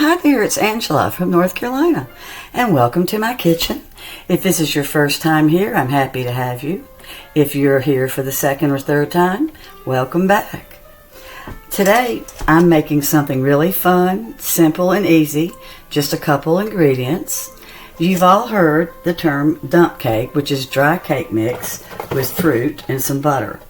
Hi there, it's Angela from North Carolina, and welcome to my kitchen. If this is your first time here, I'm happy to have you. If you're here for the second or third time, welcome back. Today, I'm making something really fun, simple, and easy, just a couple ingredients. You've all heard the term dump cake, which is dry cake mix with fruit and some butter.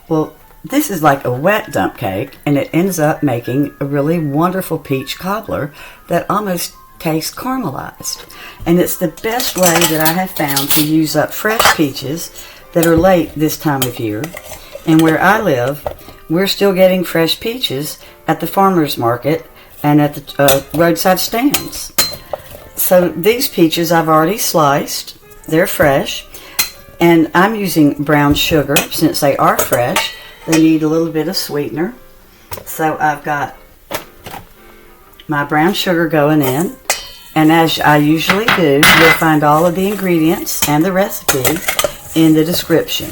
Well, this is like a wet dump cake, and it ends up making a really wonderful peach cobbler that almost tastes caramelized. And it's the best way that I have found to use up fresh peaches that are late this time of year. And where I live, we're still getting fresh peaches at the farmer's market and at the roadside stands. So these peaches I've already sliced. They're fresh. And I'm using brown sugar since they are fresh. They need a little bit of sweetener. So I've got my brown sugar going in. And as I usually do, you'll find all of the ingredients and the recipe in the description.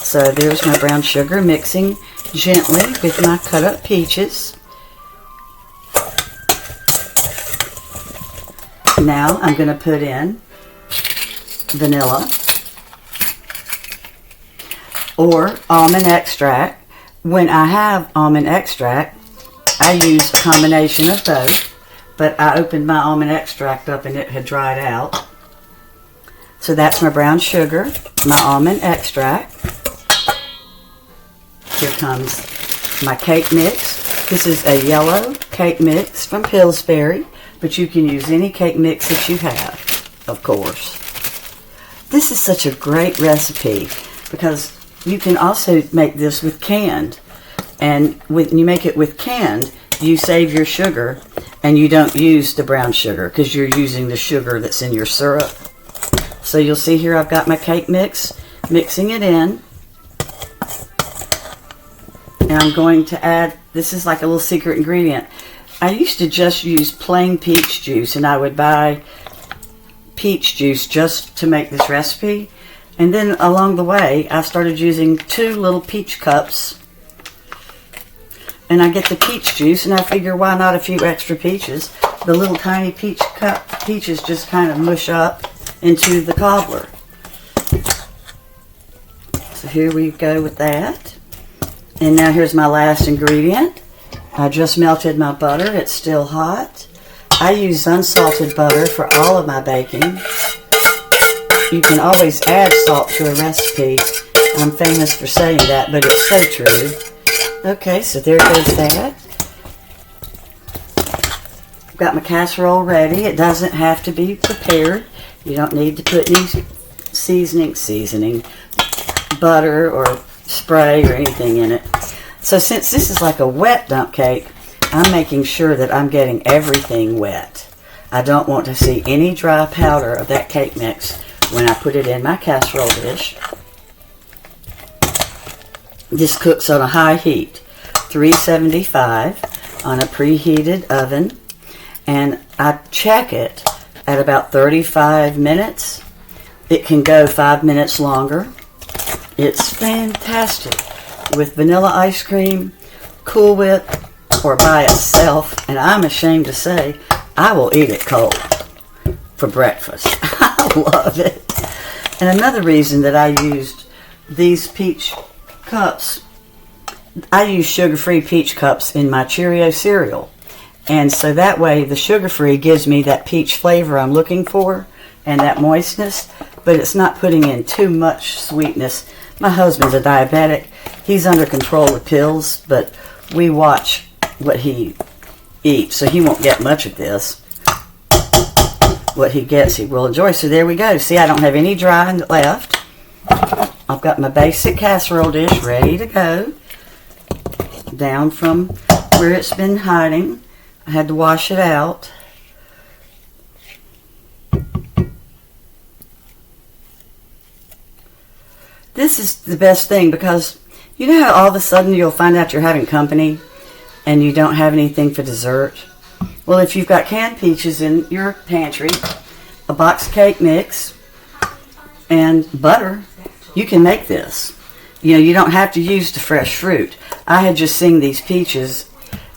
So there's my brown sugar mixing gently with my cut up peaches. Now I'm going to put in vanilla or almond extract. When I have almond extract, I use a combination of both, but I opened my almond extract up and it had dried out. So that's my brown sugar, my almond extract. Here comes my cake mix. This is a yellow cake mix from Pillsbury, but you can use any cake mix that you have, of course. This is such a great recipe because you can also make this with canned. And when you make it with canned, you save your sugar and you don't use the brown sugar because you're using the sugar that's in your syrup. So you'll see here I've got my cake mix, mixing it in. And I'm going to add, this is like a little secret ingredient. I used to just use plain peach juice, and I would buy peach juice just to make this recipe. And then along the way, I started using 2 little peach cups. And I get the peach juice, and I figure why not a few extra peaches. The little tiny peaches just kind of mush up into the cobbler. So here we go with that. And now here's my last ingredient. I just melted my butter. It's still hot. I use unsalted butter for all of my baking. You can always add salt to a recipe. I'm famous for saying that, but it's so true. Okay, so there goes that. I've got my casserole ready. It doesn't have to be prepared. You don't need to put any seasoning, butter or spray or anything in it. So since this is like a wet dump cake, I'm making sure that I'm getting everything wet. I don't want to see any dry powder of that cake mix when I put it in my casserole dish. This cooks on a high heat, 375 on a preheated oven, and I check it at about 35 minutes. It can go 5 minutes longer. It's fantastic with vanilla ice cream, Cool Whip, or by itself, and I'm ashamed to say I will eat it cold for breakfast. I love it. And another reason that I used these peach cups, I use sugar-free peach cups in my Cheerio cereal. And so that way the sugar-free gives me that peach flavor I'm looking for and that moistness, but it's not putting in too much sweetness. My husband's a diabetic. He's under control with pills, but we watch what he eats, so he won't get much of this. What he gets, he will enjoy. So there we go. See, I don't have any dry left. I've got my basic casserole dish ready to go. Down from where it's been hiding. I had to wash it out. This is the best thing because you know how all of a sudden you'll find out you're having company and you don't have anything for dessert? Well, if you've got canned peaches in your pantry, a box cake mix, and butter, you can make this. You know, you don't have to use the fresh fruit. I had just seen these peaches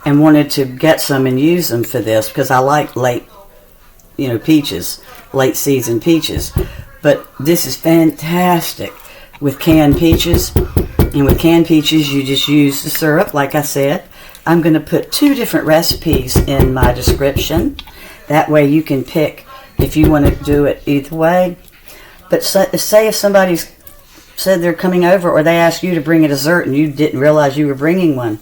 and wanted to get some and use them for this because I like late, peaches, late season peaches. But this is fantastic with canned peaches. And with canned peaches, you just use the syrup, like I said. I'm going to put 2 different recipes in my description. That way you can pick if you want to do it either way. But say if somebody's said they're coming over, or they ask you to bring a dessert and you didn't realize you were bringing one.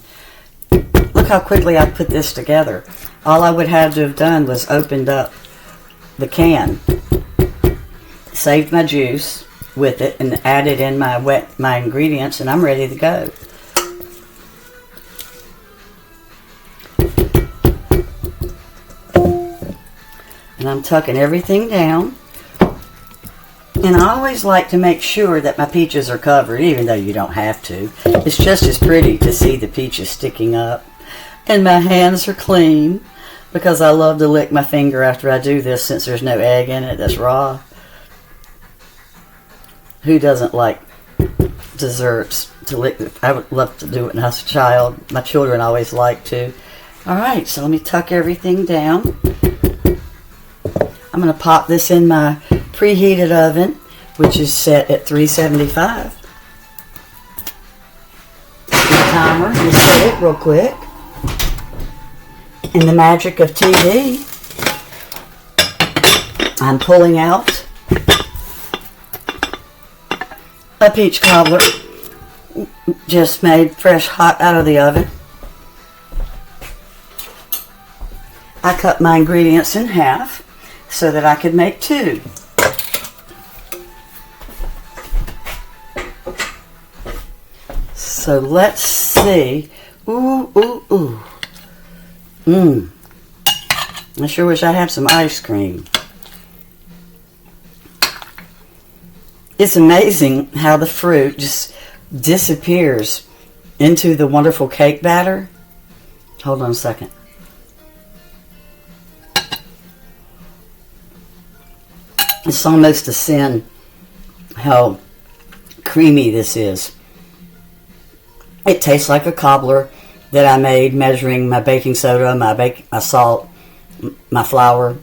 Look how quickly I put this together. All I would have to have done was opened up the can, saved my juice with it, and added in my ingredients, and I'm ready to go. And I'm tucking everything down. And I always like to make sure that my peaches are covered, even though you don't have to. It's just as pretty to see the peaches sticking up. And my hands are clean, because I love to lick my finger after I do this, since there's no egg in it that's raw. Who doesn't like desserts to lick? I would love to do it when I was a child. My children always like to. Alright, so let me tuck everything down. I'm going to pop this in my preheated oven, which is set at 375. The timer, let me set it real quick. In the magic of TV, I'm pulling out a peach cobbler, just made fresh hot out of the oven. I cut my ingredients in half so that I could make 2. So let's see. Ooh, ooh, ooh. I sure wish I had some ice cream. It's amazing how the fruit just disappears into the wonderful cake batter. Hold on a second. It's almost a sin how creamy this is. It tastes like a cobbler that I made measuring my baking soda, my salt, my flour,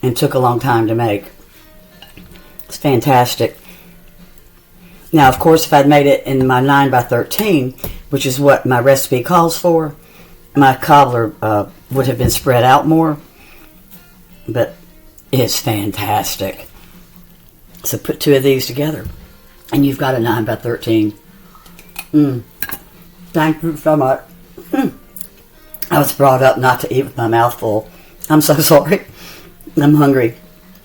and took a long time to make. It's fantastic. Now, of course, if I'd made it in my 9x13, which is what my recipe calls for, my cobbler would have been spread out more. But it's fantastic. So put 2 of these together, and you've got a 9x13. Thank you so much. I was brought up not to eat with my mouth full. I'm so sorry. I'm hungry.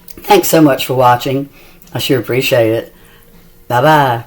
Thanks so much for watching. I sure appreciate it. Bye-bye.